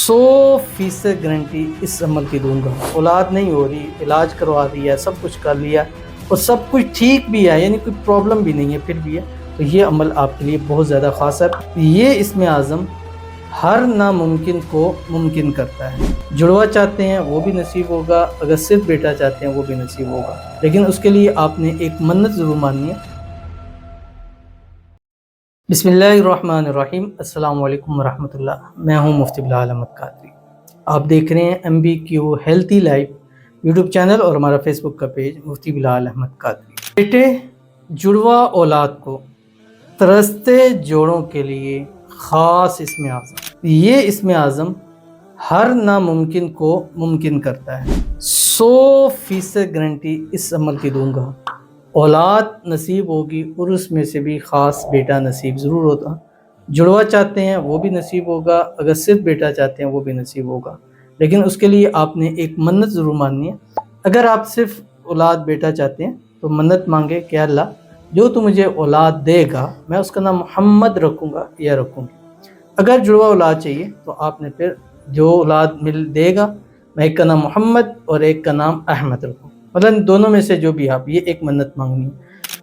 100% guarantee اس عمل کی دوں گا۔ اولاد نہیں ہو رہی، علاج کروا دیا، سب کچھ کر لیا اور سب کچھ ٹھیک بھی ہے، یعنی کوئی پرابلم بھی نہیں ہے، پھر بھی ہے تو یہ عمل آپ کے لیے بہت زیادہ خاص ہے۔ یہ اسم اعظم ہر ناممکن کو ممکن کرتا ہے۔ جڑوا چاہتے ہیں وہ بھی نصیب ہوگا، اگر صرف بیٹا چاہتے ہیں وہ بھی نصیب ہوگا، لیکن اس کے لیے آپ نے ایک منت ضرور ماننی ہے۔ بسم اللہ الرحمن الرحیم۔ السلام علیکم ورحمۃ اللہ۔ میں ہوں مفتی بلال احمد قادری۔ آپ دیکھ رہے ہیں MBQ healthy life YouTube channel اور ہمارا فیس بک کا پیج مفتی بلال احمد قادری۔ بیٹے جڑوا اولاد کو ترستے جوڑوں کے لیے خاص اسم اعظم۔ یہ اسم اعظم ہر ناممکن کو ممکن کرتا ہے۔ 100% گارنٹی اس عمل کی دوں گا۔ اولاد نصیب ہوگی اور اس میں سے بھی خاص بیٹا نصیب ضرور ہوتا۔ جڑوا چاہتے ہیں وہ بھی نصیب ہوگا، اگر صرف بیٹا چاہتے ہیں وہ بھی نصیب ہوگا، لیکن اس کے لیے آپ نے ایک منت ضرور ماننی ہے۔ اگر آپ صرف اولاد بیٹا چاہتے ہیں تو منت مانگے کہ اللہ جو تو مجھے اولاد دے گا میں اس کا نام محمد رکھوں گا یا رکھوں گی۔ اگر جڑوا اولاد چاہیے تو آپ نے پھر جو اولاد دے گا میں ایک کا نام محمد اور ایک کا نام احمد رکھوں، مطلب دونوں میں سے جو بھی آپ، یہ ایک منت مانگنی ہے۔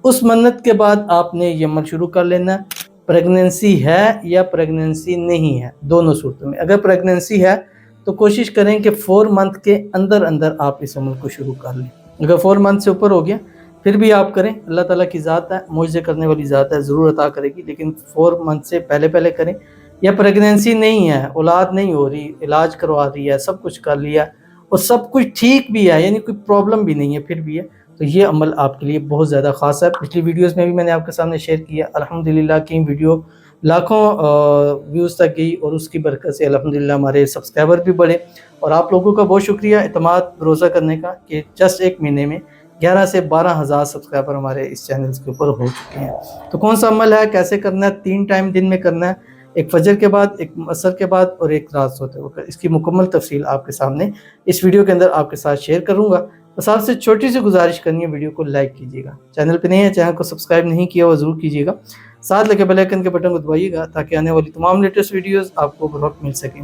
اس منت کے بعد آپ نے یہ عمل شروع کر لینا ہے۔ پریگننسی ہے یا پریگننسی نہیں ہے، دونوں صورتوں میں اگر پریگننسی ہے تو کوشش کریں کہ 4 منتھ کے اندر اندر آپ اس عمل کو شروع کر لیں۔ اگر 4 منتھ سے اوپر ہو گیا پھر بھی آپ کریں، اللہ تعالیٰ کی ذات ہے، معجزے کرنے والی ذات ہے، ضرور عطا کرے گی، لیکن 4 منتھ سے پہلے کریں۔ یا پریگننسی نہیں ہے، اولاد نہیں ہو رہی، علاج کروا دیا، سب کچھ کر لیا اور سب کچھ ٹھیک بھی ہے، یعنی کوئی پرابلم بھی نہیں ہے، پھر بھی ہے تو یہ عمل آپ کے لیے بہت زیادہ خاص ہے۔ پچھلی ویڈیوز میں بھی میں نے آپ کے سامنے شیئر کیا، الحمدللہ کی ویڈیو لاکھوں ویوز تک گئی اور اس کی برکت سے الحمدللہ ہمارے سبسکرائبر بھی بڑھے، اور آپ لوگوں کا بہت شکریہ اعتماد بھروسہ کرنے کا کہ جسٹ ایک مہینے میں 11 سے 12 ہزار سبسکرائبر ہمارے اس چینل کے اوپر ہو چکے ہیں۔ تو کون سا عمل ہے، کیسے کرنا ہے؟ 3 ٹائم دن میں کرنا ہے، ایک فجر کے بعد، ایک عصر کے بعد اور ایک رات سوتے وقت۔ اس کی مکمل تفصیل آپ کے سامنے اس ویڈیو کے اندر آپ کے ساتھ شیئر کروں گا۔ بس آپ سے چھوٹی سی گزارش کرنی ہے، ویڈیو کو لائک کیجیے گا، چینل پہ نہیں ہے چینل کو سبسکرائب نہیں کیا وہ ضرور کیجیے گا، ساتھ لگے بیل آئیکن کے بٹن کو دبائیے گا تاکہ آنے والی تمام لیٹسٹ ویڈیوز آپ کو بر وقت مل سکیں۔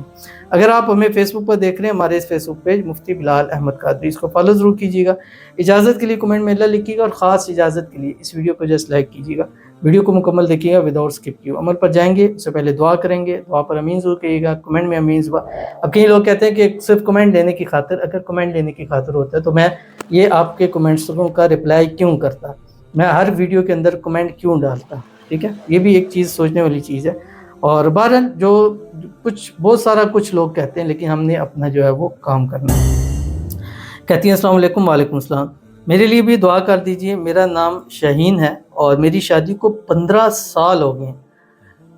اگر آپ ہمیں فیس بک پر دیکھ رہے ہیں، ہمارے اس فیس بک پیج مفتی بلال احمد قادری، اس کو فالو ضرور کیجیے گا۔ اجازت کے لیے کمنٹ میں اللہ لکھیے گا، اور خاص اجازت کے لیے اس ویڈیو کو جسٹ لائک کیجیے گا، ویڈیو کو مکمل دیکھیے گا وداؤٹ اسکپ کیے۔ عمل پر جائیں گے اس سے پہلے دعا کریں گے، دعا پر امین ضرور کہیے گا، کمنٹ میں امین ضرور۔ اب کئی لوگ کہتے ہیں کہ صرف کمنٹ لینے کی خاطر، اگر کمنٹ لینے کی خاطر ہوتا ہے تو میں یہ آپ کے کمنٹسوں کا رپلائی کیوں کرتا، میں ہر ویڈیو کے اندر کمنٹ کیوں ڈالتا؟ ٹھیک ہے، یہ بھی ایک چیز سوچنے والی چیز ہے۔ اور بہرحال جو بہت سارا کچھ لوگ کہتے ہیں، لیکن ہم نے اپنا جو ہے وہ کام کرنا ہے۔ کہتی ہیں السلام علیکم۔ وعلیکم السلام۔ میرے لیے بھی دعا کر دیجئے، میرا نام شاہین ہے اور میری شادی کو 15 سال ہو گئے،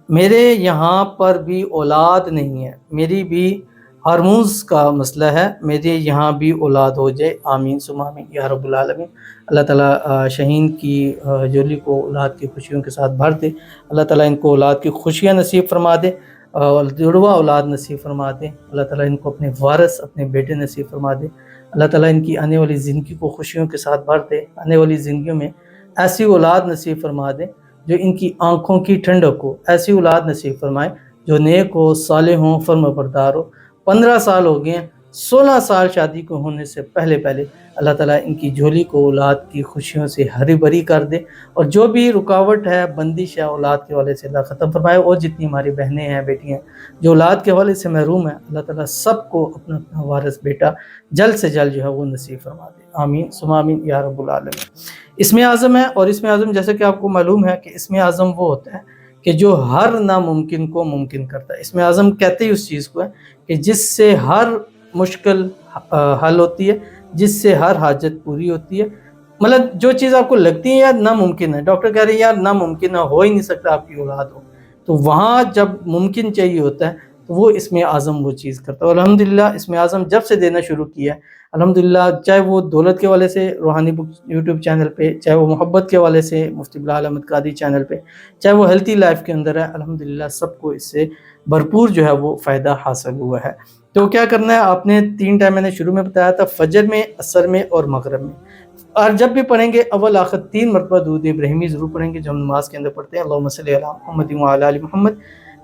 میرے یہاں پر بھی اولاد نہیں ہے، میری بھی ہارمونز کا مسئلہ ہے، میرے یہاں بھی اولاد ہو جائے، آمین ثم آمین یا رب العالمین۔ اللہ تعالیٰ شاہین کی جولی کو اولاد کی خوشیوں کے ساتھ بھر دے، اللہ تعالیٰ ان کو اولاد کی خوشیاں نصیب فرما دے، اور جڑوا اولاد نصیب فرما دے، اللہ تعالیٰ ان کو اپنے وارث اپنے بیٹے نصیب فرما دے، اللہ تعالیٰ ان کی آنے والی زندگی کو خوشیوں کے ساتھ بھر دے، آنے والی زندگیوں میں ایسی اولاد نصیب فرما دے جو ان کی آنکھوں کی ٹھنڈک ہو، ایسی اولاد نصیب فرمائے جو نیک ہو، صالح ہو، فرما بردار ہو۔ 15 سال ہو گئے ہیں، 16 سال شادی کو ہونے سے پہلے اللہ تعالیٰ ان کی جھولی کو اولاد کی خوشیوں سے ہری بھری کر دے، اور جو بھی رکاوٹ ہے، بندش ہے اولاد کے حوالے سے اللہ ختم فرمائے، اور جتنی ہماری بہنیں ہیں، بیٹیاں جو اولاد کے حوالے سے محروم ہیں، اللہ تعالیٰ سب کو اپنا اپنا وارث بیٹا جلد سے جلد جو ہے وہ نصیب فرما دے، آمین ثم آمین یا رب العالمین۔ اسم اعظم ہے، اور اسم اعظم جیسے کہ آپ کو معلوم ہے کہ اسم اعظم وہ ہوتا ہے کہ جو ہر ناممکن کو ممکن کرتا ہے۔ اسم اعظم کہتے ہی اس چیز کو ہے کہ جس سے ہر مشکل حل ہوتی ہے، جس سے ہر حاجت پوری ہوتی ہے، مطلب جو چیز آپ کو لگتی ہے یار ناممکن ہے، ڈاکٹر کہہ رہے ہیں یار ناممکن ہے، ہو ہی نہیں سکتا آپ کی اولاد ہو، تو وہاں جب ممکن چاہیے ہوتا ہے تو وہ اسم اعظم وہ چیز کرتا ہے۔ اور الحمدللہ اسم اعظم جب سے دینا شروع کیا ہے الحمدللہ، چاہے وہ دولت کے حوالے سے روحانی بک یوٹیوب چینل پہ، چاہے وہ محبت کے حوالے سے مفتی بلال احمد قادری چینل پہ، چاہے وہ ہیلتھی لائف کے اندر ہے، الحمدللہ سب کو اس سے بھرپور جو ہے وہ فائدہ حاصل ہوا ہے۔ تو کیا کرنا ہے، آپ نے 3 ٹائم میں نے شروع میں بتایا تھا، فجر میں، عصر میں اور مغرب میں، اور جب بھی پڑھیں گے اول آخر 3 مرتبہ درود ابراہیمی ضرور پڑھیں گے جو ہم نماز کے اندر پڑھتے ہیں، اللہم صلی علی محمد وعلی آل محمد،